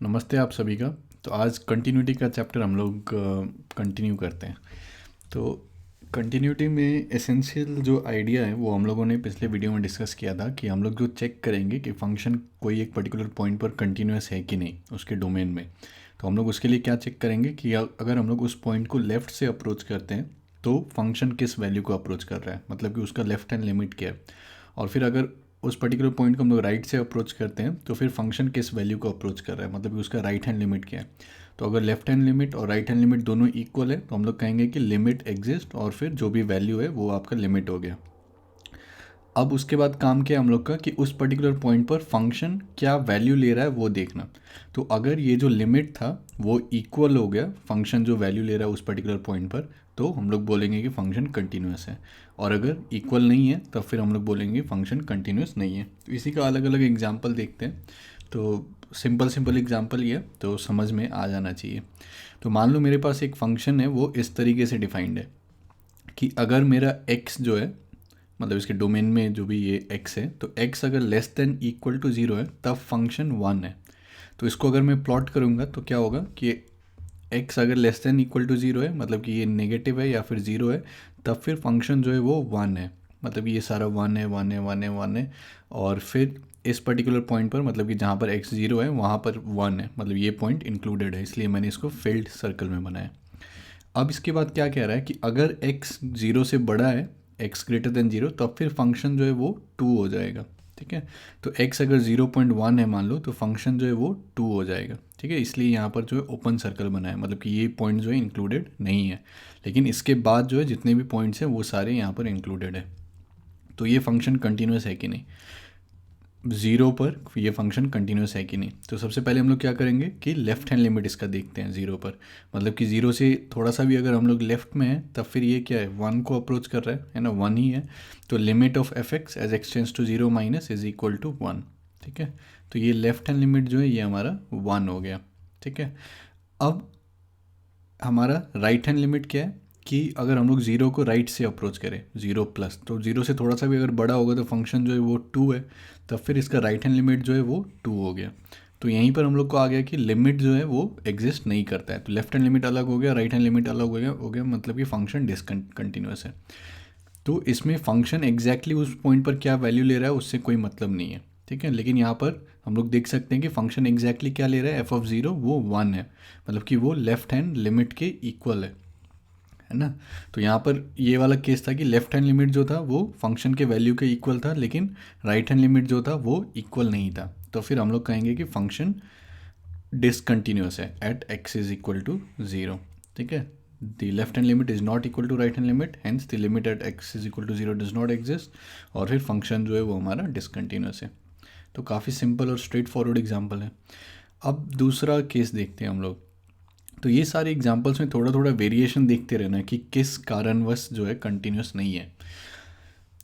नमस्ते आप सभी का। तो आज कंटिन्यूटी का चैप्टर हम लोग कंटिन्यू करते हैं। तो कंटिन्यूटी में एसेंशियल जो आइडिया है वो हम लोगों ने पिछले वीडियो में डिस्कस किया था कि हम लोग जो चेक करेंगे कि फंक्शन कोई एक पर्टिकुलर पॉइंट पर कंटिन्यूस है कि नहीं उसके डोमेन में। तो हम लोग उसके लिए क्या चेक करेंगे कि अगर हम लोग उस पॉइंट को लेफ़्ट से अप्रोच करते हैं तो फंक्शन किस वैल्यू को अप्रोच कर रहा है, मतलब कि उसका लेफ़्ट हैंड लिमिट क्या है। और फिर अगर उस पर्टिकुलर पॉइंट को हम लोग राइट से अप्रोच करते हैं तो फिर फंक्शन किस वैल्यू को अप्रोच कर रहा है, मतलब कि उसका राइट हैंड लिमिट क्या है। तो अगर लेफ्ट हैंड लिमिट और राइट हैंड लिमिट दोनों इक्वल है तो हम लोग कहेंगे कि लिमिट एग्जिस्ट, और फिर जो भी वैल्यू है वो आपका लिमिट हो गया। अब उसके बाद काम क्या है हम लोग का कि उस पर्टिकुलर पॉइंट पर फंक्शन क्या वैल्यू ले रहा है वो देखना। तो अगर ये जो लिमिट था वो इक्वल हो गया फंक्शन जो वैल्यू ले रहा है उस पर्टिकुलर पॉइंट पर, तो हम लोग बोलेंगे कि फंक्शन कंटिन्यूस है। और अगर इक्वल नहीं है तब फिर हम लोग बोलेंगे फंक्शन कंटिन्यूस नहीं है। तो इसी का अलग अलग एग्जाम्पल देखते हैं। तो सिंपल सिंपल एग्जाम्पल ये तो समझ में आ जाना चाहिए। तो मान लो मेरे पास एक फंक्शन है, वो इस तरीके से डिफाइंड है कि अगर मेरा x जो है, मतलब इसके डोमेन में जो भी ये x है, तो x अगर less than equal to zero है तब फंक्शन वन है। तो इसको अगर मैं प्लॉट करूँगा तो क्या होगा कि x अगर less than equal to zero है, मतलब कि ये नेगेटिव है या फिर ज़ीरो है, तब फिर फंक्शन जो है वो वन है। मतलब ये सारा वन है, वन है, वन है, वन है। और फिर इस पर्टिकुलर पॉइंट पर, मतलब कि जहाँ पर x ज़ीरो है वहाँ पर वन है, मतलब ये पॉइंट इंक्लूडेड है, इसलिए मैंने इसको फिल्ड सर्कल में बनाया। अब इसके बाद क्या कह रहा है कि अगर x ज़ीरो से बड़ा है, x ग्रेटर देन ज़ीरो, तब फिर फंक्शन जो है वो टू हो जाएगा। ठीक है। तो x अगर 0.1 है मान लो, तो फंक्शन जो है वो टू हो जाएगा। ठीक है, इसलिए यहाँ पर जो है ओपन सर्कल बना है, मतलब कि ये पॉइंट जो है इंक्लूडेड नहीं है। लेकिन इसके बाद जो है जितने भी पॉइंट्स हैं वो सारे यहाँ पर इंक्लूडेड है। तो ये फंक्शन कंटिन्यूस है कि नहीं, ज़ीरो पर ये फंक्शन कंटिन्यूस है कि नहीं। तो सबसे पहले हम लोग क्या करेंगे कि लेफ़्ट हैंड लिमिट इसका देखते हैं ज़ीरो पर। मतलब कि ज़ीरो से थोड़ा सा भी अगर हम लोग लेफ़्ट में हैं तब फिर ये क्या है, वन को अप्रोच कर रहा है ना, वन ही है। तो limit of f x as x tends to zero minus is equal to one. ठीक है। तो ये लेफ़्ट हैंड लिमिट जो है ये हमारा वन हो गया। ठीक है। अब हमारा राइट हैंड लिमिट क्या है कि अगर हम लोग ज़ीरो को राइट से अप्रोच करें, ज़ीरो प्लस, तो ज़ीरो से थोड़ा सा भी अगर बड़ा होगा तो फंक्शन जो है वो टू है, तब फिर इसका राइट हैंड लिमिट जो है वो टू हो गया। तो यहीं पर हम लोग को आ गया कि लिमिट जो है वो एग्जिस्ट नहीं करता है। तो लेफ्ट हैंड लिमिट अलग हो गया, राइट हैंड लिमिट अलग हो गया, मतलब कि फंक्शन डिसकंटिन्यूस है। तो इसमें फंक्शन एग्जैक्टली उस पॉइंट पर क्या वैल्यू ले रहा है उससे कोई मतलब नहीं है। ठीक है। लेकिन यहाँ पर हम लोग देख सकते हैं कि फंक्शन एग्जैक्टली क्या ले रहा है, एफ ऑफ ज़ीरो वो वन है, मतलब कि वो लेफ्ट हैंड लिमिट के इक्वल है ना। तो यहाँ पर ये वाला केस था कि लेफ्ट हैंड लिमिट जो था वो फंक्शन के वैल्यू के इक्वल था, लेकिन राइट हैंड लिमिट जो था वो इक्वल नहीं था। तो फिर हम लोग कहेंगे कि फंक्शन डिसकंटिन्यूस है at x is equal to zero. ठीक है। The left hand limit is not equal to right hand limit, hence the limit at x is equal to zero does not exist. और फिर function जो है वो हमारा discontinuous है। तो काफ़ी सिंपल और स्ट्रेट फॉरवर्ड एग्जाम्पल है। अब दूसरा केस देखते हैं हम लोग। तो ये सारे एग्जांपल्स में थोड़ा थोड़ा वेरिएशन देखते रहना कि किस कारणवश जो है कंटिन्यूस नहीं है।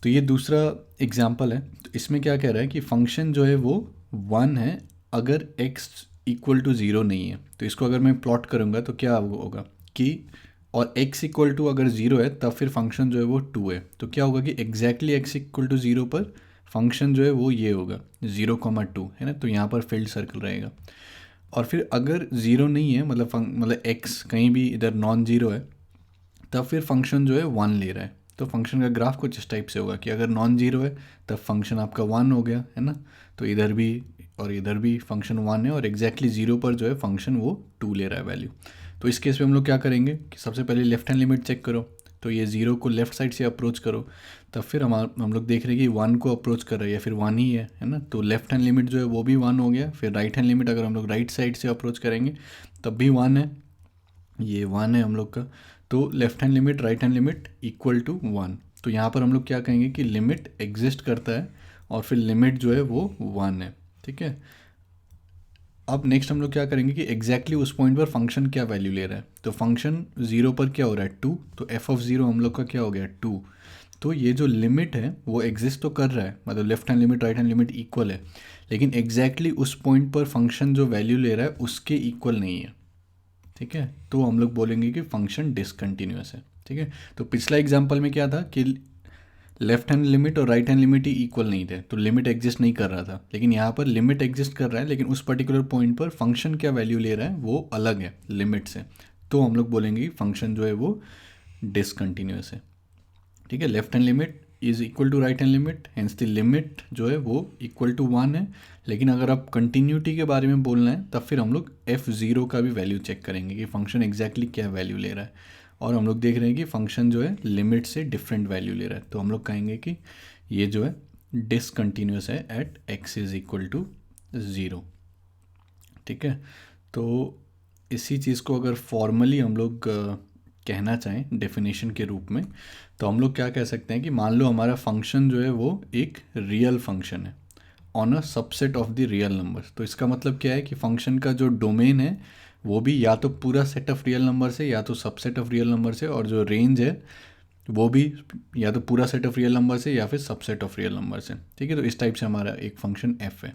तो ये दूसरा एग्जांपल है। तो इसमें क्या कह रहा है कि फंक्शन जो है वो वन है अगर x इक्वल टू ज़ीरो नहीं है। तो इसको अगर मैं प्लॉट करूँगा तो क्या होगा कि, और x इक्वल टू अगर ज़ीरो है तब फिर फंक्शन जो है वो टू है। तो क्या होगा कि exactly x equal to zero पर फंक्शन जो है वो ये होगा, ज़ीरो कॉमा टू है ना। तो यहाँ पर फील्ड सर्कल रहेगा। और फिर अगर ज़ीरो नहीं है, मतलब एक्स कहीं भी इधर नॉन ज़ीरो है, तब फिर फंक्शन जो है वन ले रहा है। तो फंक्शन का ग्राफ कुछ इस टाइप से होगा कि अगर नॉन ज़ीरो है तब फंक्शन आपका वन हो गया है ना। तो इधर भी और इधर भी फंक्शन वन है, और एग्जैक्टली ज़ीरो पर जो है फंक्शन वो टू ले रहा है वैल्यू। तो इस केस में हम लोग क्या करेंगे कि सबसे पहले लेफ्ट हैंड लिमिट चेक करो। तो ये ज़ीरो को लेफ्ट साइड से अप्रोच करो, तब फिर हम लोग देख रहे हैं कि वन को अप्रोच कर रहा है या फिर वन ही है ना। तो लेफ्ट हैंड लिमिट जो है वो भी वन हो गया। फिर राइट हैंड लिमिट अगर हम लोग राइट साइड से अप्रोच करेंगे तब भी वन है, ये वन है हम लोग का। तो left hand limit right hand limit equal to one. तो यहाँ पर हम लोग क्या कहेंगे कि लिमिट एग्जिस्ट करता है और फिर लिमिट जो है वो वन है। ठीक है। अब नेक्स्ट हम लोग क्या करेंगे कि एग्जैक्टली उस पॉइंट पर फंक्शन क्या वैल्यू ले रहा है। तो फंक्शन ज़ीरो पर क्या हो रहा है, टू। तो एफ ऑफ ज़ीरो हम लोग का क्या हो गया, टू। तो ये जो लिमिट है वो एग्जिस्ट तो कर रहा है, मतलब left hand limit right hand limit equal है, लेकिन एग्जैक्टली उस पॉइंट पर फंक्शन जो वैल्यू ले रहा है उसके इक्वल नहीं है। ठीक है। तो हम लोग बोलेंगे कि फंक्शन डिसकंटिन्यूस है। ठीक है। तो पिछला एग्जाम्पल में क्या था कि लेफ्ट हैंड लिमिट और राइट हैंड लिमिट ही इक्वल नहीं थे, तो लिमिट एग्जिस्ट नहीं कर रहा था। लेकिन यहाँ पर लिमिट एग्जिस्ट कर रहा है, लेकिन उस पर्टिकुलर पॉइंट पर फंक्शन क्या वैल्यू ले रहा है वो अलग है लिमिट से, तो हम लोग बोलेंगे कि फंक्शन जो है वो डिसकंटिन्यूस है। ठीक है, left hand limit is equal to right hand limit, hence the limit जो है वो इक्वल टू 1 है। लेकिन अगर आप कंटिन्यूटी के बारे में बोलना है तब फिर हम लोग f0 का भी वैल्यू चेक करेंगे कि फंक्शन एग्जैक्टली क्या वैल्यू ले रहा है, और हम लोग देख रहे हैं कि फंक्शन जो है लिमिट से डिफरेंट वैल्यू ले रहा है, तो हम लोग कहेंगे कि ये जो है डिसकंटिन्यूस है at x is equal to 0। ठीक है, तो इसी चीज़ को अगर फॉर्मली हम लोग कहना चाहें डेफिनेशन के रूप में, तो हम लोग क्या कह सकते हैं कि मान लो हमारा फंक्शन जो है वो एक रियल फंक्शन है on a subset of the real numbers. तो इसका मतलब क्या है कि फंक्शन का जो डोमेन है वो भी या तो पूरा सेट ऑफ रियल नंबर से या तो सबसेट ऑफ रियल नंबर से, और जो रेंज है वो भी या तो पूरा सेट ऑफ रियल नंबर से या फिर सबसेट ऑफ रियल नंबर से। ठीक है, तो इस टाइप से हमारा एक फंक्शन f है,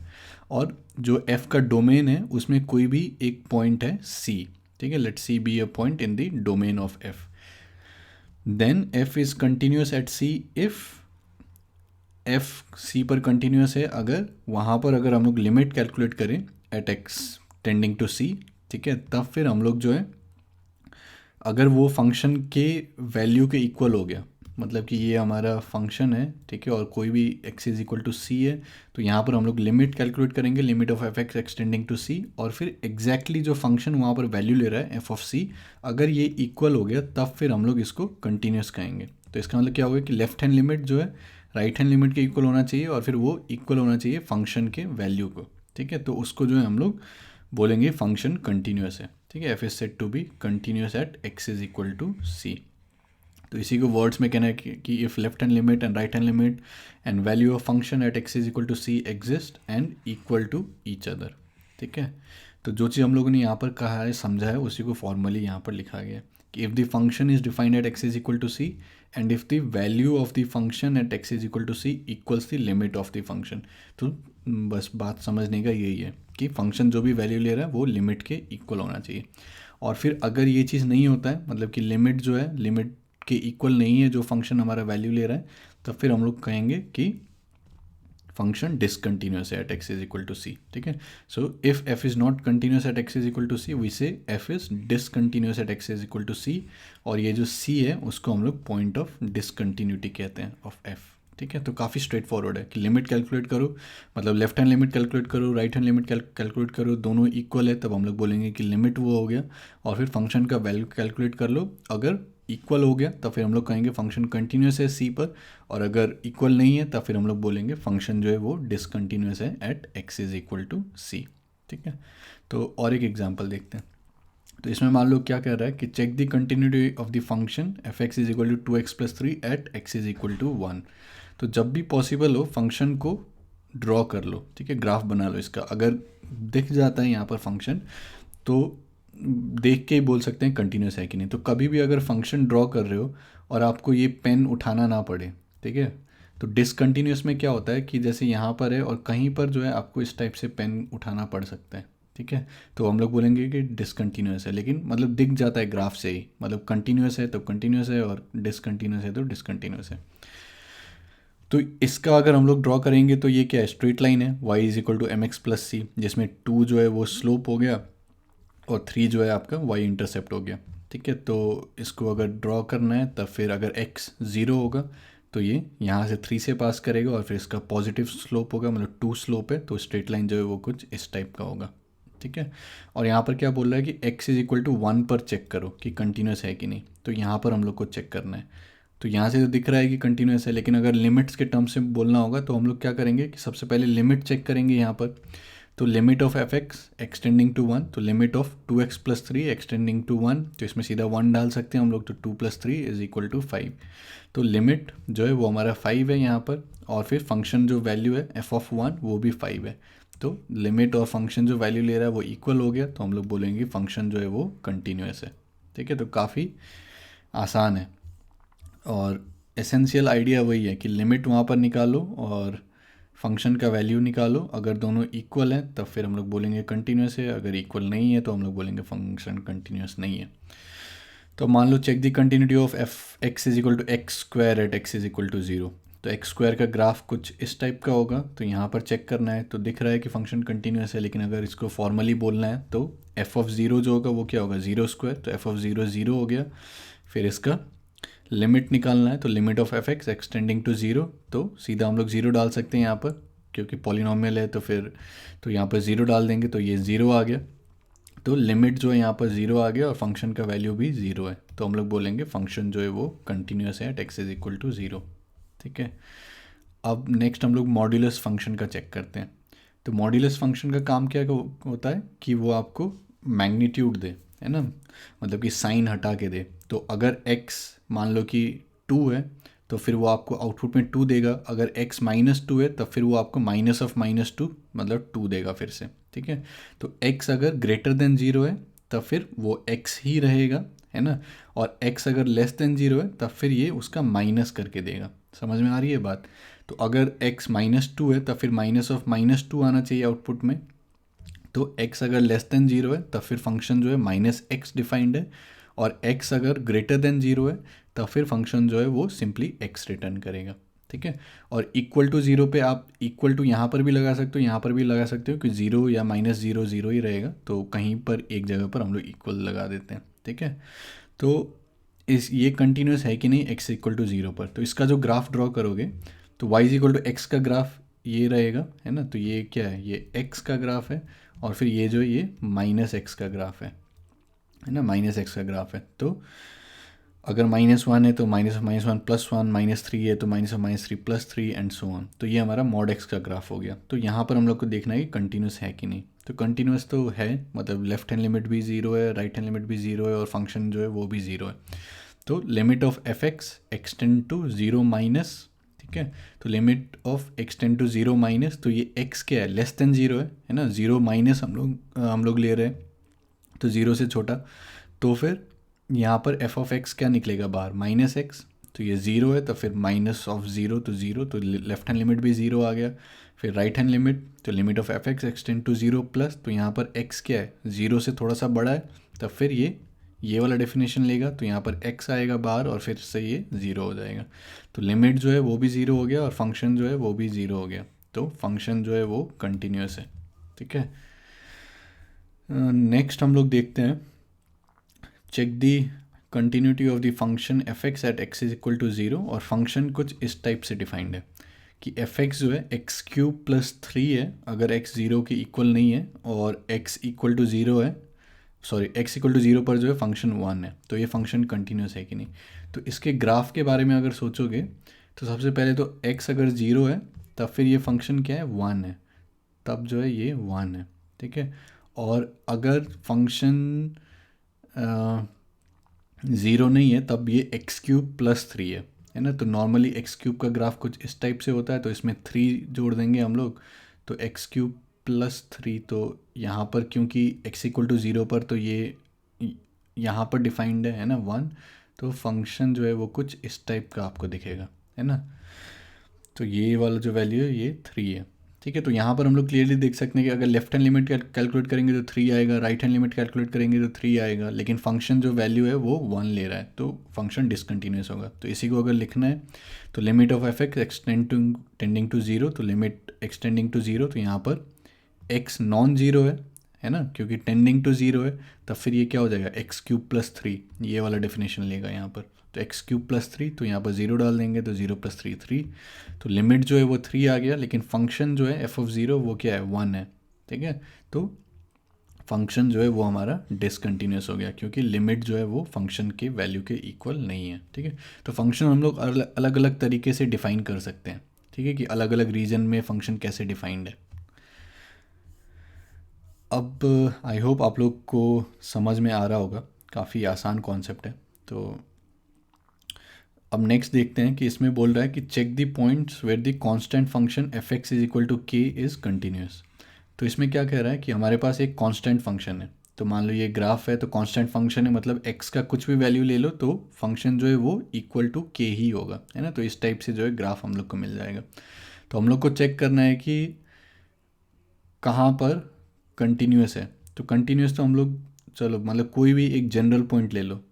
और जो f का डोमेन है उसमें कोई भी एक पॉइंट है c। ठीक है, let c be a point in the domain of f, then f is continuous at c if f c पर कंटिन्यूस है, अगर वहाँ पर अगर हम लोग लिमिट कैलकुलेट करें at x tending to c। ठीक है, तब फिर हम लोग जो है अगर वो फंक्शन के वैल्यू के इक्वल हो गया, मतलब कि ये हमारा फंक्शन है, ठीक है, और कोई भी x is equal to c है, तो यहाँ पर हम लोग लिमिट कैलकुलेट करेंगे, limit of f x extending to c, और फिर एग्जैक्टली जो फंक्शन वहाँ पर वैल्यू ले रहा है एफ ऑफ सी, अगर ये इक्वल हो गया तब फिर हम लोग इसको कंटिन्यूस कहेंगे। तो इसका मतलब क्या होगा कि लेफ्ट हैंड लिमिट जो है राइट हैंड लिमिट के इक्वल होना चाहिए, और फिर वो इक्वल होना चाहिए फंक्शन के वैल्यू को। ठीक है, तो उसको जो है हम लोग बोलेंगे फंक्शन कंटिन्यूस है। ठीक है, f is set to be continuous at x is equal to c. तो इसी को वर्ड्स में कहना है कि if left hand limit and right hand limit and value of function at x is equal to c exist and equal to each other. ठीक है, तो जो चीज़ हम लोगों ने यहाँ पर कहा है समझा है उसी को फॉर्मली यहाँ पर लिखा गया है कि if the function is defined at x is equal to c and if the value of the function at x is equal to c equals the limit of the function. तो बस बात समझने का यही है कि फंक्शन जो भी वैल्यू ले रहा है वो लिमिट के इक्वल होना चाहिए, और फिर अगर ये चीज़ नहीं होता है, मतलब कि लिमिट जो है लिमिट के इक्वल नहीं है जो फंक्शन हमारा वैल्यू ले रहा है, तब फिर हम लोग कहेंगे कि फंक्शन डिसकंटिन्यूस है at x is equal to c. ठीक है, so if f is not continuous at x is equal to c we say f is discontinuous at x is equal to c, और ये जो सी है उसको हम लोग पॉइंट ऑफ डिसकंटिन्यूटी कहते हैं ऑफ एफ। ठीक है, तो काफ़ी स्ट्रेट फॉरवर्ड है कि लिमिट कैलकुलेट करो, मतलब लेफ्ट हैंड लिमिट कैलकुलेट करो, राइट हैंड लिमिट कैलकुलेट करो, दोनों इक्वल है तब हम लोग बोलेंगे कि लिमिट वो हो गया, और फिर फंक्शन का वैल्यू कैलकुलेट कर लो, अगर इक्वल हो गया तब फिर हम लोग कहेंगे फंक्शन कंटिन्यूस है सी पर, और अगर इक्वल नहीं है तब फिर हम लोग बोलेंगे फंक्शन जो है वो डिसकंटिन्यूस है at x is equal to c. ठीक है, तो और एक एग्जांपल देखते हैं। तो इसमें मान लो क्या कह रहा है कि check the continuity of the function f x is equal to 2x + 3 at x is equal to 1। तो जब भी पॉसिबल हो फंक्शन को ड्रॉ कर लो, ठीक है, ग्राफ बना लो इसका, अगर दिख जाता है यहाँ पर फंक्शन तो देख के ही बोल सकते हैं कंटिन्यूस है कि नहीं। तो कभी भी अगर फंक्शन ड्रॉ कर रहे हो और आपको ये पेन उठाना ना पड़े, ठीक है, तो डिसकंटिन्यूस में क्या होता है कि जैसे यहाँ पर है और कहीं पर जो है आपको इस टाइप से पेन उठाना पड़ सकता है। ठीक है, तो हम लोग बोलेंगे कि डिसकंटिन्यूस है, लेकिन मतलब दिख जाता है ग्राफ से ही, मतलब कंटिन्यूस है तो कंटिन्यूस है और डिसकंटिन्यूस है तो डिसकंटिन्यूस है। तो इसका अगर हम लोग ड्रॉ करेंगे तो ये क्या है, स्ट्रेट लाइन है, y is equal to m x plus c, जिसमें 2 जो है वो स्लोप हो गया और 3 जो है आपका y इंटरसेप्ट हो गया। ठीक है, तो इसको अगर ड्रॉ करना है तब फिर अगर x 0 होगा तो ये यहाँ से 3 से पास करेगा और फिर इसका पॉजिटिव स्लोप होगा, मतलब 2 स्लोप है, तो स्ट्रेट लाइन जो है वो कुछ इस टाइप का होगा। ठीक है, और यहाँ पर क्या बोल रहा है कि x इज इक्वल टू 1 पर चेक करो कि कंटिन्यूस है कि नहीं, तो यहाँ पर हम लोग को चेक करना है। तो यहाँ से तो दिख रहा है कि कंटिन्यूस है, लेकिन अगर लिमिट्स के टर्म से बोलना होगा तो हम लोग क्या करेंगे कि सबसे पहले लिमिट चेक करेंगे यहाँ पर। तो limit of f x extending to 1, तो limit of 2x + 3 extending to 1, तो इसमें सीधा 1 डाल सकते हैं हम लोग, तो 2 + 3 इज इक्वल टू 5। तो लिमिट जो है वो हमारा 5 है यहाँ पर, और फिर फंक्शन जो वैल्यू है f ऑफ 1 वो भी 5 है। तो लिमिट और फंक्शन जो वैल्यू ले रहा है वो इक्वल हो गया, तो हम लोग बोलेंगे फंक्शन जो है वो कंटिन्यूस है। ठीक है, तो काफ़ी आसान है, और एसेंशियल आइडिया वही है कि लिमिट वहाँ पर निकालो और फंक्शन का वैल्यू निकालो, अगर दोनों इक्वल हैं तब फिर हम लोग बोलेंगे कंटिन्यूस है, अगर इक्वल नहीं है तो हम लोग बोलेंगे फंक्शन कंटिन्यूस नहीं है। तो मान लो check the continuity of f x is equal to x square at x is equal to 0। तो एक्स स्क्वायर का ग्राफ कुछ इस टाइप का होगा। तो यहाँ पर चेक करना है तो दिख रहा है कि फंक्शन कंटिन्यूस है, लेकिन अगर इसको फॉर्मली बोलना है तो एफ ऑफ ज़ीरो जो होगा वो क्या होगा, ज़ीरो स्क्वायर। तो एफ ऑफ ज़ीरो ज़ीरो हो गया। फिर इसका लिमिट निकालना है तो limit of f x extending to zero, तो सीधा हम लोग ज़ीरो डाल सकते हैं यहाँ पर, क्योंकि पॉलिनॉमियल है तो फिर तो यहाँ पर ज़ीरो डाल देंगे तो ये ज़ीरो आ गया। तो लिमिट जो है यहाँ पर ज़ीरो आ गया और फंक्शन का वैल्यू भी ज़ीरो है, तो हम लोग बोलेंगे फंक्शन जो है वो कंटिन्यूस है at x is equal to zero. ठीक है, अब नेक्स्ट हम लोग मॉड्यूलस फंक्शन का चेक करते हैं। तो मॉड्यूलस फंक्शन का काम क्या होता है कि वो आपको मैग्नीट्यूड दे, है ना, मतलब कि साइन हटा के दे। तो अगर x मान लो कि 2 है तो फिर वो आपको आउटपुट में 2 देगा। अगर x -2 है तब फिर वो आपको माइनस ऑफ -2 मतलब 2 देगा फिर से। ठीक है, तो x अगर ग्रेटर देन 0 है तब फिर वो x ही रहेगा, है ना, और x अगर लेस देन 0 है तब फिर ये उसका माइनस करके देगा। समझ में आ रही है बात? तो अगर x -2 है तब फिर माइनस ऑफ -2 आना चाहिए आउटपुट में। तो x अगर लेस देन 0 है तब फिर फंक्शन जो है -x डिफाइंड है, और x अगर ग्रेटर देन 0 है तब फिर फंक्शन जो है वो सिंपली x रिटर्न करेगा। ठीक है, और इक्वल टू 0 पे आप इक्वल टू यहाँ पर भी लगा सकते हो, यहाँ पर भी लगा सकते हो कि 0 या -0 0 ही रहेगा, तो कहीं पर एक जगह पर हम लोग इक्वल लगा देते हैं। ठीक है, तो ये कंटिन्यूस है कि नहीं x इक्वल टू 0 पर। तो इसका जो ग्राफ ड्रॉ करोगे तो y इक्वल टू एक्स का ग्राफ ये रहेगा, है ना। तो ये क्या है, ये x का ग्राफ है, और फिर ये जो ये -x का ग्राफ है ना, -x का ग्राफ है। तो अगर -1 है तो -1 +1, -3 है तो -3 +3 एंड सो ऑन। तो ये हमारा मॉड x का ग्राफ हो गया। तो यहाँ पर हम लोग को देखना है कि कंटिन्यूस है कि नहीं। तो कंटिन्यूस तो है, मतलब लेफ्ट हैंड लिमिट भी 0 है, राइट हैंड लिमिट भी 0 है, और फंक्शन जो है वो भी 0 है। तो limit of f x extend to 0 minus, ठीक है, तो limit of x tend to 0 minus, तो ये x क्या है, लेस देन 0 है ना, 0 माइनस हम लोग ले रहे हैं, तो 0 से छोटा। तो फिर यहाँ पर एफ ऑफ एक्स क्या निकलेगा बाहर, -x। तो ये 0 है तो फिर माइनस ऑफ 0 तो 0, तो लेफ्ट हैंड लिमिट भी 0 आ गया। फिर राइट हैंड लिमिट, तो limit of f x extend to 0 plus, तो यहाँ पर x क्या है, 0 से थोड़ा सा बड़ा है, तब फिर ये वाला डेफिनेशन लेगा, तो यहाँ पर x आएगा बाहर और फिर से ये 0 हो जाएगा। तो लिमिट जो है वो भी 0 हो गया और फंक्शन जो है वो भी 0 हो गया। तो फंक्शन जो है वो कंटिन्यूस है। ठीक है, नेक्स्ट हम लोग देखते हैं, check the continuity of the function f x at x is equal to 0। और फंक्शन कुछ इस टाइप से डिफाइंड है कि एफ एक्स जो है x³ + 3 है अगर x 0 के इक्वल नहीं है, और x इक्वल टू 0 है, सॉरी x इक्वल टू 0 पर जो है फंक्शन 1 है। तो ये फंक्शन कंटिन्यूस है कि नहीं। तो इसके ग्राफ के बारे में अगर सोचोगे तो सबसे पहले तो x अगर 0 है तब फिर ये फंक्शन क्या है, 1 है, तब जो है ये 1 है। ठीक है, और अगर फंक्शन 0 नहीं है तब ये x³ + 3 है ना। तो नॉर्मली x³ का ग्राफ कुछ इस टाइप से होता है, तो इसमें 3 जोड़ देंगे हम लोग, तो x³ + 3। तो यहाँ पर क्योंकि x इक्वल टू 0 पर तो ये यहाँ पर डिफाइंड है ना 1, तो फंक्शन जो है वो कुछ इस टाइप का आपको दिखेगा, है ना। तो ये वाला जो वैल्यू है ये 3 है। ठीक है, तो यहाँ पर हम लोग क्लियरली देख सकते हैं कि अगर लेफ्ट हैंड लिमिट कैलकुलेट करेंगे तो 3 आएगा, राइट हैंड लिमिट कैलकुलेट करेंगे तो 3 आएगा, लेकिन फंक्शन जो वैल्यू है वो 1 ले रहा है, तो फंक्शन डिसकंटिन्यूस होगा। तो इसी को अगर लिखना है तो limit of f x tending to 0, तो लिमिट एक्सटेंडिंग टू 0, तो यहाँ पर x नॉन जीरो है ना, क्योंकि टेंडिंग टू 0 है, तब फिर ये क्या हो जाएगा, x³ + 3, ये वाला डेफिनेशन लेगा यहाँ पर। तो x³ + 3, तो यहाँ पर 0 डाल देंगे, तो 0 + 3 3, तो लिमिट जो है वो 3 आ गया, लेकिन फंक्शन जो है f(0) वो क्या है, 1 है। ठीक है, तो फंक्शन जो है वो हमारा डिसकंटिन्यूस हो गया, क्योंकि लिमिट जो है वो फंक्शन के वैल्यू के इक्वल नहीं है। ठीक है, तो फंक्शन हम लोग अलग अलग तरीके से डिफाइन कर सकते हैं। ठीक है, कि अलग अलग रीजन में फंक्शन कैसे डिफाइंड है। अब आई होप आप लोग को समझ में आ रहा होगा, काफ़ी आसान कॉन्सेप्ट है। तो अब नेक्स्ट देखते हैं कि इसमें बोल रहा है कि check the points where the constant function f x is equal to k is continuous. तो इसमें क्या कह रहा है कि हमारे पास एक कांस्टेंट फंक्शन है, तो मान लो ये ग्राफ है, तो कांस्टेंट फंक्शन है मतलब एक्स का कुछ भी वैल्यू ले लो तो फंक्शन जो है वो इक्वल टू के ही होगा, है ना। तो इस टाइप से जो है ग्राफ हम लोग को मिल जाएगा। तो हम लोग को चेक करना है कि कहाँ पर कंटिन्यूस है। तो कंटिन्यूस तो हम लोग चलो मतलब कोई भी एक जनरल पॉइंट ले लो,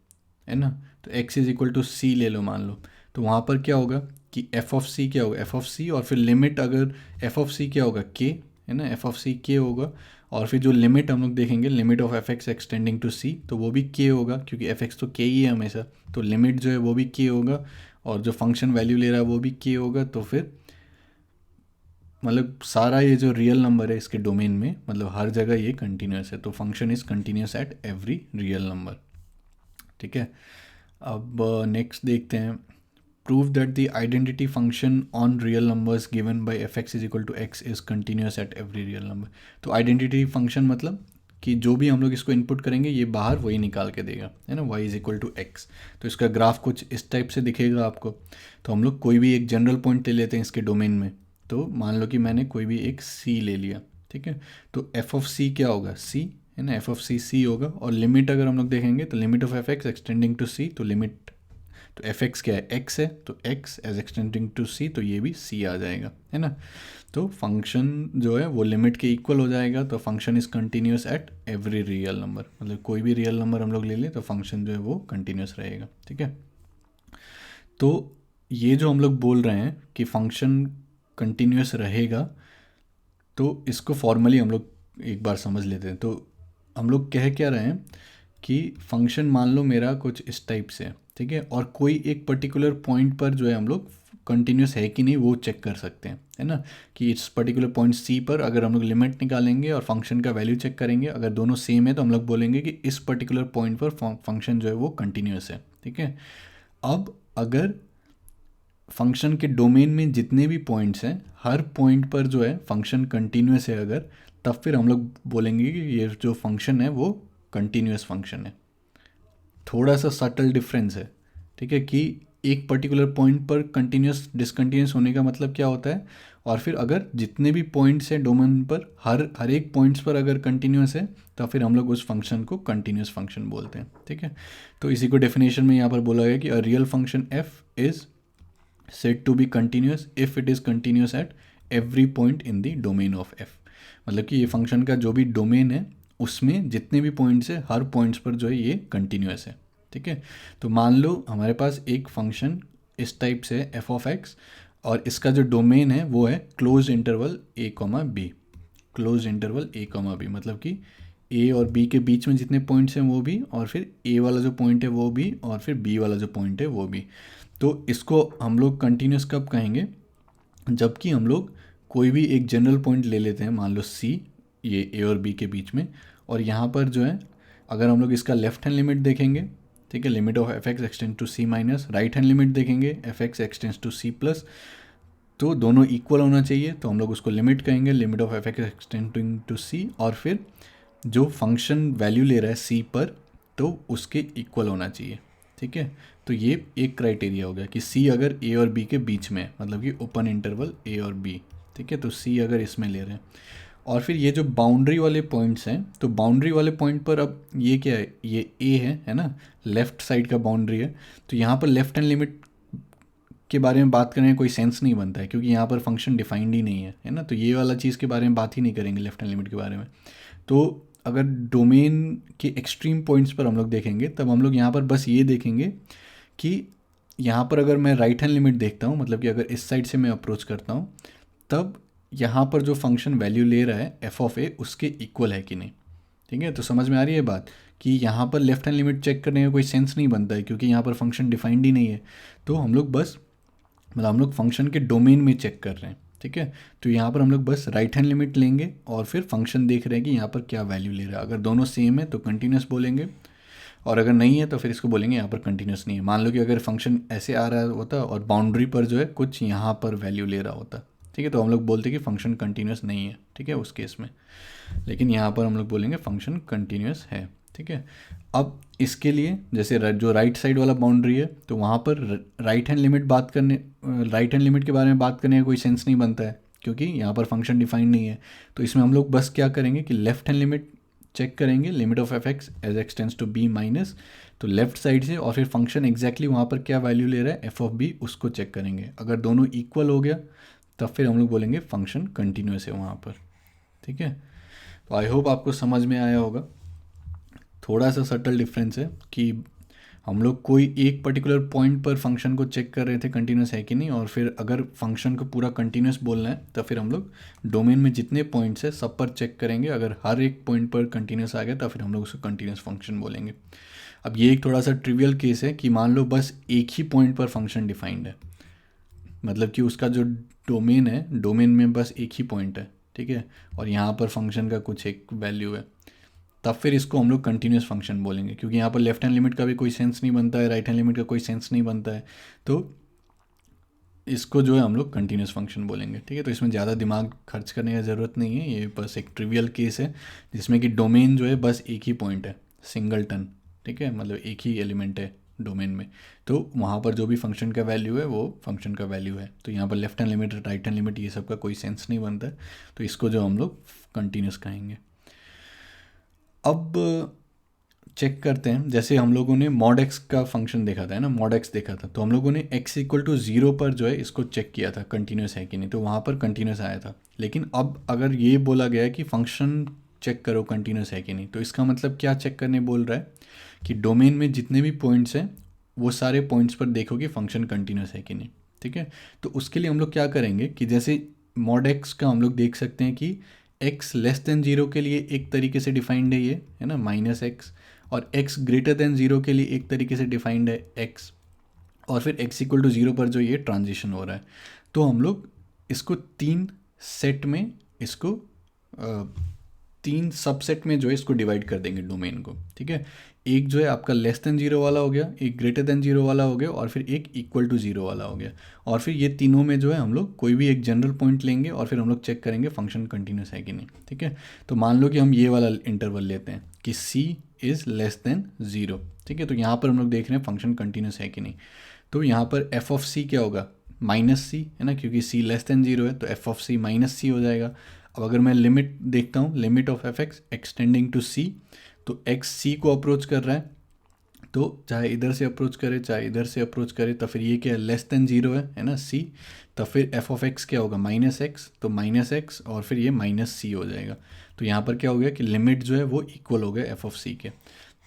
है ना। तो x इज़ इक्वल टू सी ले लो मान लो, तो वहाँ पर क्या होगा, कि एफ ऑफ सी क्या होगा, एफ ऑफ सी, और फिर लिमिट अगर एफ ऑफ सी क्या होगा, के, है ना, एफ ऑफ सी के होगा, और फिर जो लिमिट हम लोग देखेंगे limit of f x extending to c, तो वो भी के होगा क्योंकि एफ एक्स तो के ही है हमेशा, तो लिमिट जो है वो भी के होगा, और जो फंक्शन वैल्यू ले रहा है वो भी के होगा। तो फिर मतलब सारा ये जो रियल नंबर है इसके डोमेन में, मतलब हर जगह ये कंटिन्यूस है, तो function is continuous at every real number. ठीक है, अब नेक्स्ट देखते हैं, prove that the identity function on real numbers given by f x is equal to x is continuous at every real number. तो identity function मतलब कि जो भी हम लोग इसको इनपुट करेंगे ये बाहर वही निकाल के देगा, है ना, y is equal to x. तो इसका ग्राफ कुछ इस टाइप से दिखेगा आपको। तो हम लोग कोई भी एक जनरल पॉइंट ले लेते हैं इसके डोमेन में, तो मान लो कि मैंने कोई भी एक c ले लिया, ठीक है, तो एफ ऑफ सी क्या होगा, c, है ना, एफ ऑफ सी होगा, और लिमिट अगर हम लोग देखेंगे तो limit of f x extending to c, तो लिमिट, तो एफ एक्स क्या है, एक्स है, तो x as extending to c, तो ये भी सी आ जाएगा, है ना। तो फंक्शन जो है वो लिमिट के इक्वल हो जाएगा, तो function is continuous at every real number, मतलब कोई भी रियल नंबर हम लोग ले लें तो फंक्शन जो है वो कंटिन्यूस रहेगा। ठीक है, तो ये जो हम लोग बोल रहे हैं कि फंक्शन कंटिन्यूस रहेगा, तो इसको फॉर्मली हम लोग एक बार समझ लेते हैं। तो हम लोग कह क्या रहे हैं कि फंक्शन मान लो मेरा कुछ इस टाइप से है, ठीक है, और कोई एक पर्टिकुलर पॉइंट पर जो है हम लोग कंटिन्यूस है कि नहीं वो चेक कर सकते हैं, है ना, कि इस पर्टिकुलर पॉइंट सी पर अगर हम लोग लिमिट निकालेंगे और फंक्शन का वैल्यू चेक करेंगे, अगर दोनों सेम है तो हम लोग बोलेंगे कि इस पर्टिकुलर पॉइंट पर फंक्शन जो है वो कंटिन्यूस है। ठीक है, अब अगर फंक्शन के डोमेन में जितने भी पॉइंट्स हैं हर पॉइंट पर जो है फंक्शन कंटिन्यूस है अगर, तब फिर हम लोग बोलेंगे कि ये जो फंक्शन है वो कंटिन्यूस फंक्शन है। थोड़ा सा सटल डिफरेंस है, ठीक है, कि एक पर्टिकुलर पॉइंट पर कंटिन्यूस डिसकंटिन्यूस होने का मतलब क्या होता है, और फिर अगर जितने भी पॉइंट्स हैं डोमेन पर हर एक पॉइंट्स पर अगर कंटिन्यूस है तो फिर हम लोग उस फंक्शन को कंटिन्यूस फंक्शन बोलते हैं। ठीक है, तो इसी को डेफिनेशन में यहाँ पर बोला गया कि a real function F is said to be continuous if it is continuous at every point in the domain of f। मतलब कि ये फंक्शन का जो भी डोमेन है उसमें जितने भी पॉइंट्स है हर पॉइंट्स पर जो है ये कंटिन्यूस है। ठीक है, तो मान लो हमारे पास एक फंक्शन इस टाइप से है एफ ऑफ एक्स, और इसका जो डोमेन है वो है क्लोज इंटरवल ए कॉमा बी, क्लोज इंटरवल ए कॉमा बी, मतलब कि ए और बी के बीच में जितने पॉइंट्स हैं वो भी, और फिर ए वाला जो पॉइंट है वो भी, और फिर बी वाला जो पॉइंट है वो भी। तो इसको हम लोग कंटिन्यूस कब कहेंगे, जबकि हम लोग कोई भी एक जनरल पॉइंट ले लेते हैं, मान लो सी, ये ए और बी के बीच में, और यहाँ पर जो है अगर हम लोग इसका लेफ्ट हैंड लिमिट देखेंगे, ठीक है, limit of f x extend to c minus, right hand limit देखेंगे f x x tends to c plus, तो दोनों इक्वल होना चाहिए, तो हम लोग उसको लिमिट कहेंगे, limit of f x extending to c, और फिर जो फंक्शन वैल्यू ले रहा है सी पर तो उसके इक्वल होना चाहिए। ठीक है, तो ये एक क्राइटेरिया हो गया कि सी अगर ए और बी के बीच में है, मतलब कि ओपन इंटरवल ए और बी। ठीक है, तो सी अगर इसमें ले रहे हैं, और फिर ये जो बाउंड्री वाले पॉइंट्स हैं, तो बाउंड्री वाले पॉइंट पर अब ये क्या है, ये ए है ना, लेफ़्ट साइड का बाउंड्री है, तो यहाँ पर लेफ्ट हैंड लिमिट के बारे में बात करने का कोई सेंस नहीं बनता है क्योंकि यहाँ पर फंक्शन डिफाइंड ही नहीं है ना, तो ये वाला चीज़ के बारे में बात ही नहीं करेंगे लेफ्ट हैंड लिमिट के बारे में। तो अगर डोमेन के एक्सट्रीम पॉइंट्स पर हम लोग देखेंगे तब हम लोग यहाँ पर बस ये देखेंगे कि यहाँ पर अगर मैं राइट हैंड लिमिट देखता हूँ, मतलब कि अगर इस साइड से मैं अप्रोच करता हूँ, तब यहाँ पर जो फंक्शन वैल्यू ले रहा है एफ ऑफ ए उसके इक्वल है कि नहीं। ठीक है, तो समझ में आ रही है बात कि यहाँ पर लेफ्ट हैंड लिमिट चेक करने का कोई सेंस नहीं बनता है क्योंकि यहाँ पर फंक्शन डिफाइंड ही नहीं है, तो हम लोग बस मतलब हम लोग फंक्शन के डोमेन में चेक कर रहे हैं। ठीक है, तो यहाँ पर हम लोग बस राइट हैंड लिमिट लेंगे और फिर फंक्शन देख रहे हैं कि यहाँ पर क्या वैल्यू ले रहा है, अगर दोनों सेम है तो कंटिन्यूस बोलेंगे, और अगर नहीं है तो फिर इसको बोलेंगे यहाँ पर कंटिन्यूस नहीं है। मान लो कि अगर फंक्शन ऐसे आ रहा होता और बाउंड्री पर जो है कुछ यहाँ पर वैल्यू ले रहा होता, ठीक है, तो हम लोग बोलते कि फंक्शन कंटिन्यूस नहीं है, ठीक है, उस केस में, लेकिन यहाँ पर हम लोग बोलेंगे फंक्शन कंटिन्यूस है। ठीक है, अब इसके लिए जैसे जो राइट साइड वाला बाउंड्री है तो वहाँ पर राइट हैंड लिमिट के बारे में बात करने का कोई सेंस नहीं बनता है क्योंकि यहाँ पर फंक्शन डिफाइन नहीं है, तो इसमें हम लोग बस क्या करेंगे कि लेफ्ट हैंड लिमिट चेक करेंगे, limit of f x as x tends to b minus, तो लेफ्ट साइड से, और फिर फंक्शन एग्जैक्टली वहाँ पर क्या वैल्यू ले रहा है एफ ऑफ बी उसको चेक करेंगे, अगर दोनों इक्वल हो गया तब फिर हम लोग बोलेंगे फंक्शन कंटिन्यूस है वहाँ पर। ठीक है, तो आई होप आपको समझ में आया होगा। थोड़ा सा सटल डिफरेंस है कि हम लोग कोई एक पर्टिकुलर पॉइंट पर फंक्शन को चेक कर रहे थे कंटिन्यूस है कि नहीं, और फिर अगर फंक्शन को पूरा कंटिन्यूस बोलना है तो फिर हम लोग डोमेन में जितने पॉइंट्स है सब पर चेक करेंगे। अगर हर एक पॉइंट पर कंटिन्यूस आ गया तो फिर हम लोग उसको कंटिन्यूस फंक्शन बोलेंगे। अब ये एक थोड़ा सा ट्रिवियल केस है कि मान लो बस एक ही पॉइंट पर फंक्शन डिफाइंड है, मतलब कि उसका जो डोमेन है, डोमेन में बस एक ही पॉइंट है, ठीक है, और यहाँ पर फंक्शन का कुछ एक वैल्यू है, तब फिर इसको हम लोग कंटिन्यूस फंक्शन बोलेंगे, क्योंकि यहाँ पर लेफ्ट हैंड लिमिट का भी कोई सेंस नहीं बनता है, राइट हैंड लिमिट का कोई सेंस नहीं बनता है, तो इसको जो है हम लोग कंटिन्यूस फंक्शन बोलेंगे, ठीक है। तो इसमें ज़्यादा दिमाग खर्च करने की ज़रूरत नहीं है, ये बस एक ट्रिवियल केस है जिसमें कि डोमेन जो है बस एक ही पॉइंट है, सिंगलटन, ठीक है, मतलब एक ही एलिमेंट है डोमेन में, तो वहाँ पर जो भी फंक्शन का वैल्यू है वो फंक्शन का वैल्यू है। तो यहाँ पर left hand limit, right hand limit, ये सब का कोई सेंस नहीं बनता है, तो इसको जो हम लोग कंटिन्यूस कहेंगे। अब चेक करते हैं, जैसे हम लोगों ने मॉड एक्स का फंक्शन देखा था, है ना, मॉड एक्स देखा था, तो हम लोगों ने x इक्वल टू 0 पर जो है इसको चेक किया था कंटिन्यूस है कि नहीं, तो वहाँ पर कंटिन्यूस आया था। लेकिन अब अगर ये बोला गया है कि फंक्शन चेक करो कंटिन्यूस है कि नहीं, तो इसका मतलब क्या चेक करने बोल रहा है कि डोमेन में जितने भी पॉइंट्स हैं वो सारे पॉइंट्स पर देखो कि फंक्शन कंटिन्यूस है कि नहीं, ठीक है। तो उसके लिए हम लोग क्या करेंगे कि जैसे मॉड एक्स का हम लोग देख सकते हैं कि x लेस देन 0 के लिए एक तरीके से डिफाइंड है, ये है ना -x, और x ग्रेटर देन 0 के लिए एक तरीके से डिफाइंड है x, और फिर x इक्वल टू 0 पर जो ये ट्रांजिशन हो रहा है, तो हम लोग इसको तीन सेट में, इसको तीन सबसेट में जो है इसको डिवाइड कर देंगे डोमेन को, ठीक है। एक जो है आपका लेस देन 0 वाला हो गया, एक ग्रेटर देन 0 वाला हो गया, और फिर एक इक्वल टू 0 वाला हो गया, और फिर ये तीनों में जो है हम लोग कोई भी एक जनरल पॉइंट लेंगे और फिर हम लोग चेक करेंगे फंक्शन कंटिन्यूस है कि नहीं, ठीक है। तो मान लो कि हम ये वाला इंटरवल लेते हैं कि c इज़ लेस देन 0, ठीक है। तो यहाँ पर हम लोग देख रहे हैं फंक्शन कंटिन्यूस है कि नहीं, तो यहाँ पर एफ ऑफ सी क्या होगा, -c, है ना, क्योंकि c लेस देन 0 है, तो एफ ऑफ सी -c हो जाएगा। अब अगर मैं लिमिट देखता हूँ, limit of f x extending to c, तो x c को अप्रोच कर रहा है, तो चाहे इधर से अप्रोच करे चाहे इधर से अप्रोच करे, तो फिर ये क्या है, लेस देन 0 है ना c, तो फिर एफ ऑफ एक्स क्या होगा, -x, तो -x और फिर ये -c हो जाएगा। तो यहाँ पर क्या हो गया कि लिमिट जो है वो इक्वल हो गया एफ ऑफ सी के,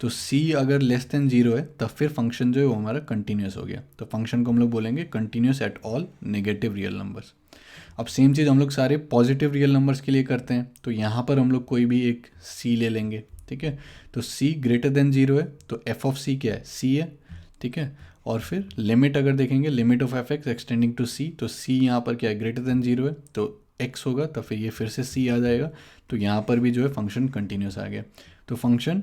तो c अगर लेस देन 0 है तब फिर फंक्शन जो है वो हमारा कंटिन्यूस हो गया, तो फंक्शन को हम लोग बोलेंगे continuous at all negative real numbers. अब सेम चीज़ हम लोग सारे पॉजिटिव रियल नंबर्स के लिए करते हैं, तो यहाँ पर हम लोग कोई भी एक c ले लेंगे, ठीक है। तो c ग्रेटर देन 0 है, तो एफ ऑफ सी क्या है, c है, ठीक है। और फिर लिमिट अगर देखेंगे, limit of f x extending to c, तो c यहाँ पर क्या है, ग्रेटर देन 0 है, तो x होगा, तो फिर ये फिर से c आ जाएगा, तो यहाँ पर भी जो है फंक्शन कंटिन्यूस आ गया। तो फंक्शन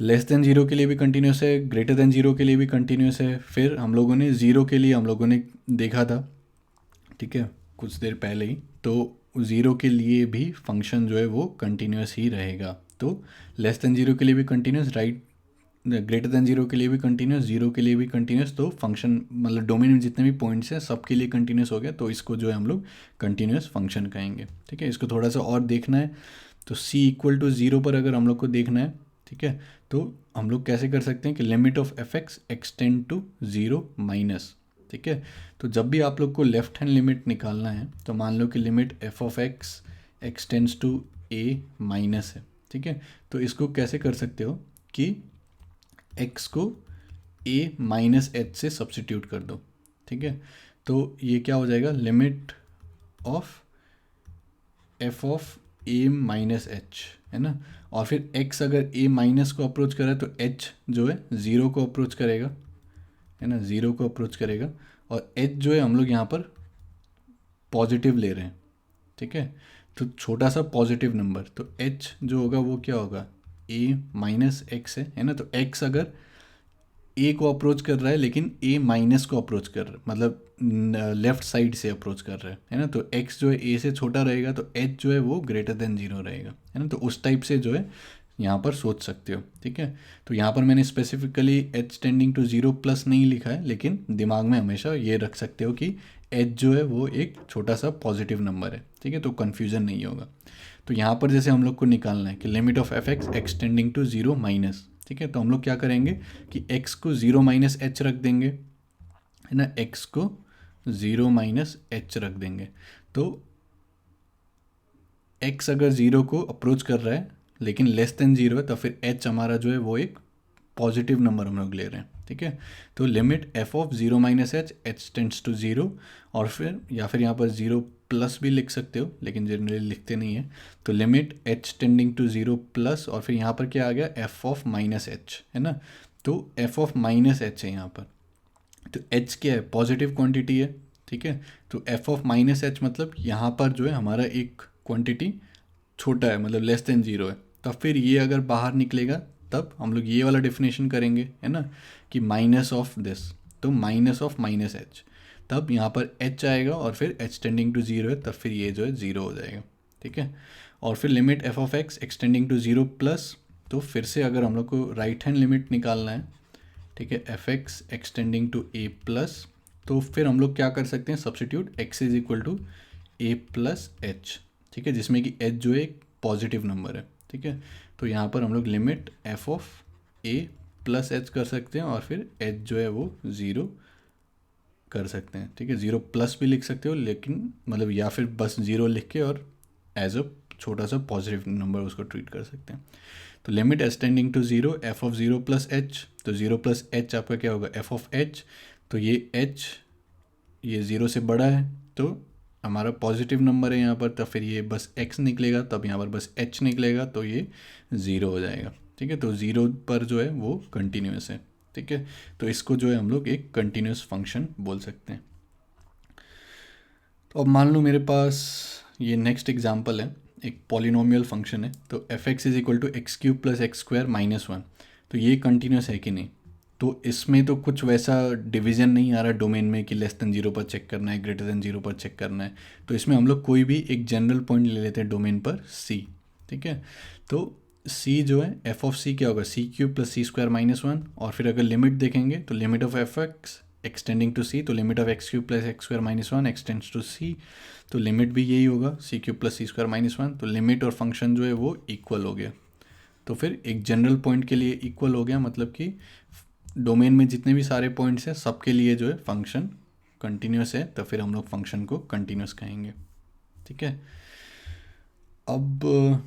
लेस देन 0 के लिए भी कंटिन्यूस है, ग्रेटर देन 0 के लिए भी कंटिन्यूस है, फिर हम लोगों ने 0 के लिए हम लोगों ने देखा था, ठीक है, कुछ देर पहले ही, तो 0 के लिए भी फंक्शन जो है वो कंटिन्यूस ही रहेगा। तो लेस देन 0 के लिए भी कंटिन्यूस, राइट, ग्रेटर देन 0 के लिए भी कंटिन्यूस, 0 के लिए भी कंटिन्यूस, तो फंक्शन मतलब डोमेन में जितने भी पॉइंट्स हैं सब के लिए कंटिन्यूस हो गया, तो इसको जो है हम लोग कंटिन्यूस फंक्शन कहेंगे, ठीक है। इसको थोड़ा सा और देखना है, तो c इक्वल टू 0 पर अगर हम लोग को देखना है, ठीक है, तो हम लोग कैसे कर सकते हैं कि limit of f x extend to 0 minus, ठीक है। तो जब भी आप लोग को लेफ्ट हैंड लिमिट निकालना है, तो मान लो कि limit f of x x tends to a minus है, ठीक है। तो इसको कैसे कर सकते हो कि x को a माइनस एच से सब्सिट्यूट कर दो, ठीक है। तो ये क्या हो जाएगा, limit of F of a minus H, है ना, और फिर x अगर a माइनस को अप्रोच करे तो h जो है 0 को अप्रोच करेगा, है ना, 0 को अप्रोच करेगा, और h जो है हम लोग यहाँ पर पॉजिटिव ले रहे हैं, ठीक है, तो छोटा सा पॉजिटिव नंबर, तो h जो होगा वो क्या होगा, a माइनस एक्स है ना, तो x अगर a को अप्रोच कर रहा है लेकिन a माइनस को अप्रोच कर रहा है, मतलब लेफ्ट साइड से अप्रोच कर रहा है ना, तो x जो है a से छोटा रहेगा, तो h जो है वो ग्रेटर देन 0 रहेगा, है ना। तो उस टाइप से जो है यहाँ पर सोच सकते हो, ठीक है। तो यहाँ पर मैंने specifically h tending to 0 plus नहीं लिखा है, लेकिन दिमाग में हमेशा ये रख सकते हो कि h जो है वो एक छोटा सा पॉजिटिव नंबर है, ठीक है, तो कन्फ्यूज़न नहीं होगा। तो यहाँ पर जैसे हम लोग को निकालना है कि limit of f x extending to 0 minus, ठीक है, तो हम लोग क्या करेंगे कि x को 0 माइनस एच रख देंगे, है ना, x को 0 माइनस एच रख देंगे, तो x अगर 0 को अप्रोच कर रहा है लेकिन लेस देन 0 है, तो फिर h हमारा जो है वो एक पॉजिटिव नंबर हम लोग ले रहे हैं, ठीक है। तो limit f of zero minus h, h tends to zero, और फिर या फिर यहाँ पर ज़ीरो प्लस भी लिख सकते हो, लेकिन जनरली लिखते नहीं है। तो limit h tending to zero plus, और फिर यहाँ पर क्या आ गया, एफ ऑफ माइनस एच, है ना। तो एफ ऑफ माइनस एच है यहाँ पर। तो एच क्या है, पॉजिटिव क्वांटिटी है, ठीक है। तो एफ ऑफ माइनस एच मतलब यहाँ पर जो है हमारा एक क्वांटिटी छोटा है, मतलब लेस देन ज़ीरो है। तब फिर ये अगर बाहर निकलेगा तब हम लोग ये वाला डेफिनेशन करेंगे, है ना, कि माइनस ऑफ दिस, तो माइनस ऑफ माइनस एच, तब यहाँ पर एच आएगा और फिर एच टेंडिंग टू ज़ीरो है, तब फिर ये जो है ज़ीरो हो जाएगा, ठीक है। और फिर limit f of x extending to zero plus, तो फिर से अगर हम लोग को राइट हैंड लिमिट निकालना है, ठीक है, f x extending to a plus, तो फिर हम लोग क्या कर सकते हैं, substitute x is equal to a plus h, ठीक है, जिसमें कि एच जो है एक पॉजिटिव नंबर है, ठीक है। तो यहाँ पर हम लोग limit f of A plus H कर सकते हैं, और फिर एच जो है वो ज़ीरो कर सकते हैं, ठीक है। ज़ीरो प्लस भी लिख सकते हो, लेकिन मतलब या फिर बस ज़ीरो लिख के और एज अ छोटा सा पॉजिटिव नंबर उसको ट्रीट कर सकते हैं। तो limit h tending to zero f of zero plus h, तो ज़ीरो प्लस एच आपका क्या होगा, एफ ऑफ एच। तो ये एच ये ज़ीरो से बड़ा है, तो हमारा पॉजिटिव नंबर है यहाँ पर, तब फिर ये बस x निकलेगा, तब यहाँ पर बस h निकलेगा, तो ये ज़ीरो हो जाएगा, ठीक है। तो ज़ीरो पर जो है वो कंटिन्यूस है, ठीक है। तो इसको जो है हम लोग एक कंटिन्यूस फंक्शन बोल सकते हैं। तो अब मान लो मेरे पास ये नेक्स्ट एग्जांपल है, एक पॉलिनोमियल फंक्शन है, तो f x is equal to x cube plus x square minus one. तो ये कंटिन्यूस है कि नहीं, तो इसमें तो कुछ वैसा डिवीज़न नहीं आ रहा डोमेन में कि लेस देन जीरो पर चेक करना है, ग्रेटर देन जीरो पर चेक करना है। तो इसमें हम लोग कोई भी एक जनरल पॉइंट ले लेते हैं डोमेन पर सी, ठीक है। तो सी जो है एफ ऑफ सी क्या होगा, c cube plus c square minus one, और फिर अगर लिमिट देखेंगे तो limit of f x extending to c, तो limit of x cube plus x square minus one extends to c, तो लिमिट भी यही होगा, c cube plus c square minus one. तो लिमिट और फंक्शन जो है वो इक्वल हो गया, तो फिर एक जनरल पॉइंट के लिए इक्वल हो गया, मतलब कि डोमेन में जितने भी सारे पॉइंट्स हैं सबके लिए जो है फंक्शन कंटिन्यूस है, तो फिर हम लोग फंक्शन को कंटिन्यूस कहेंगे, ठीक है। अब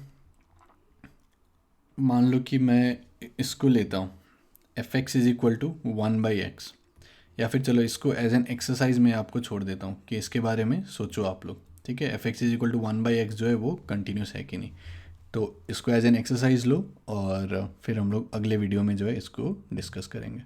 मान लो कि मैं इसको लेता हूँ f x is equal to one by x, या फिर चलो इसको एज एन एक्सरसाइज में आपको छोड़ देता हूँ कि इसके बारे में सोचो आप लोग, ठीक है। F x is equal to one by x जो है वो कंटिन्यूस है कि नहीं, तो इसको एज एन एक्सरसाइज लो, और फिर हम लोग अगले वीडियो में जो है इसको डिस्कस करेंगे।